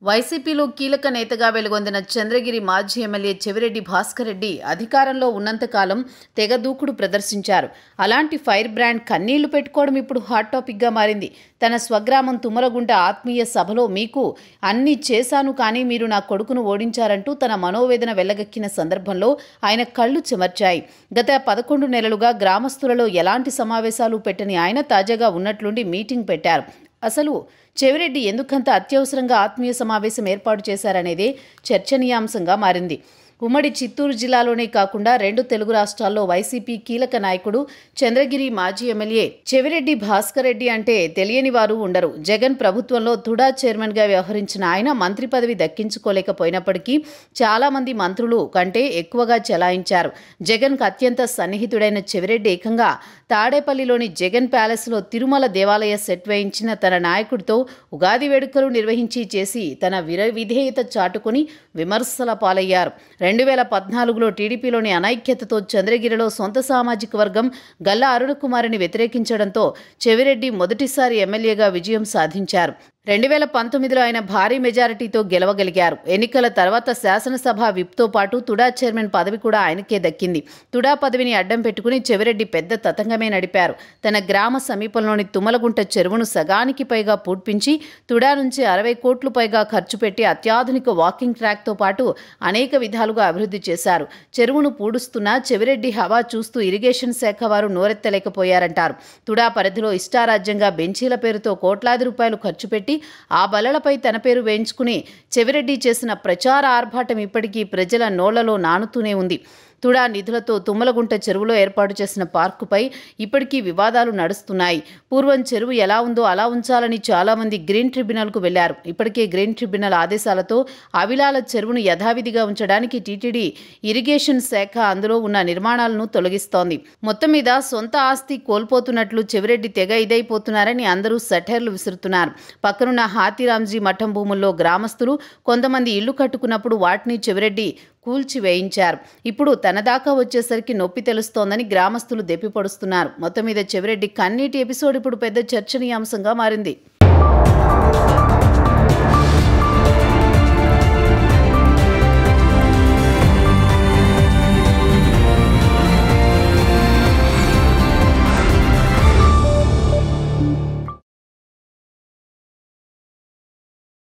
వైసీపీలో కీలక నేతగా వెలుగొందిన చంద్రగిరి మాజీ ఎమ్మెల్యే చెవిరెడ్డి భాస్కర్ రెడ్డి అధికారంలో ఉన్నంతకాలం తెగ దూకుడు ప్రదర్శించారు. అలాంటి ఫైర్ బ్రాండ్ కన్నీళ్లు పెట్టుకోవడం ఇప్పుడు హాట్ టాపిక్గా మారింది. తన స్వగ్రామం తుమ్మలగుంట ఆత్మీయ సభలో మీకు అన్ని చేశాను కానీ మీరు నా కొడుకును ఓడించారంటూ తన మనోవేదన వెళ్లగక్కిన సందర్భంలో ఆయన కళ్లు చెమర్చాయి. గత 11 నెలలుగా గ్రామస్తులలో ఎలాంటి సమావేశాలు పెట్టని ఆయన తాజాగా ఉన్నట్లుండి మీటింగ్ పెట్టారు. అసలు చెవిరెడ్డి ఎందుకంత అత్యవసరంగా ఆత్మీయ సమావేశం ఏర్పాటు చేశారనేదే చర్చనీయాంశంగా మారింది. ఉమ్మడి చిత్తూరు జిల్లాలోనే కాకుండా 2 తెలుగు రాష్ట్రాల్లో వైసీపీ కీలక నాయకుడు చంద్రగిరి మాజీ ఎమ్మెల్యే చెవిరెడ్డి భాస్కర్ రెడ్డి అంటే తెలియని వారు ఉండరు. జగన్ ప్రభుత్వంలో తుడా చైర్మన్గా వ్యవహరించిన ఆయన మంత్రి పదవి దక్కించుకోలేకపోయినప్పటికీ చాలామంది మంత్రులు కంటే ఎక్కువగా చెలాయించారు. జగన్కు అత్యంత సన్నిహితుడైన చెవిరెడ్డి ఏకంగా తాడేపల్లిలోని జగన్ ప్యాలెస్లో తిరుమల దేవాలయ సెట్ వేయించిన తన నాయకుడితో ఉగాది వేడుకలు నిర్వహించి చేసి తన విధేయత చాటుకుని విమర్శల పాలయ్యారు. 2014లో టీడీపీలోని అనైక్యతతో చంద్రగిరిలో సొంత సామాజిక వర్గం గల్లా అరుణకుమారిని వ్యతిరేకించడంతో చెవిరెడ్డి మొదటిసారి ఎమ్మెల్యేగా విజయం సాధించారు. 2019లో ఆయన భారీ మెజారిటీతో గెలవగలిగారు. ఎన్నికల తర్వాత శాసనసభ విప్తో పాటు తుడా చైర్మన్ పదవి కూడా ఆయనకే దక్కింది. తుడా పదవిని అడ్డం పెట్టుకుని చెవిరెడ్డి పెద్ద తతంగమే నడిపారు. తన గ్రామ సమీపంలోని తుమ్మలగుంట చెరువును సగానికి పైగా పూడ్పించి తుడా నుంచి 60 కోట్లు పైగా ఖర్చు పెట్టి అత్యాధునిక వాకింగ్ ట్రాక్తో పాటు అనేక విధాలుగా అభివృద్ధి చేశారు. చెరువును పూడుస్తున్న చెవిరెడ్డి హవా చూస్తూ ఇరిగేషన్ శాఖ వారు నోరెత్తలేకపోయారంటారు. తుడా పరిధిలో ఇష్టారాజ్యంగా బెంచీల పేరుతో కోట్లాది రూపాయలు ఖర్చు పెట్టి ఆ బల్లలపై తన పేరు వేయించుకుని చెవిరెడ్డి చేసిన ప్రచార ఆర్భాటం ఇప్పటికీ ప్రజల నోళ్లలో నానుతూనే ఉంది. తుడా నిధులతో తుమ్మలగుంట చెరువులో ఏర్పాటు చేసిన పార్కుపై ఇప్పటికీ వివాదాలు నడుస్తున్నాయి. పూర్వం చెరువు ఎలా ఉందో అలా ఉంచాలని చాలామంది గ్రీన్ ట్రిబ్యునల్కు వెళ్లారు. ఇప్పటికే గ్రీన్ ట్రిబ్యునల్ ఆదేశాలతో అవిలాల చెరువును యథావిధిగా ఉంచడానికి టీటీడీ ఇరిగేషన్ శాఖ అందులో ఉన్న నిర్మాణాలను తొలగిస్తోంది. మొత్తం మీద సొంత ఆస్తి కోల్పోతున్నట్లు చెవిరెడ్డి తెగ ఇదైపోతున్నారని అందరూ సెటైర్లు విసురుతున్నారు. పక్కనున్న హాతీరాంజీ మఠం భూముల్లో గ్రామస్తులు కొంతమంది ఇళ్లు కట్టుకున్నప్పుడు వాటిని చెవిరెడ్డి కూల్చివేయించారు. ఇప్పుడు తన దాకా వచ్చేసరికి నొప్పి తెలుస్తోందని గ్రామస్తులు దెప్పిపొడుస్తున్నారు. మొత్తం మీద చెవిరెడ్డి కన్నీటి ఎపిసోడ్ ఇప్పుడు పెద్ద చర్చనీయాంశంగా మారింది.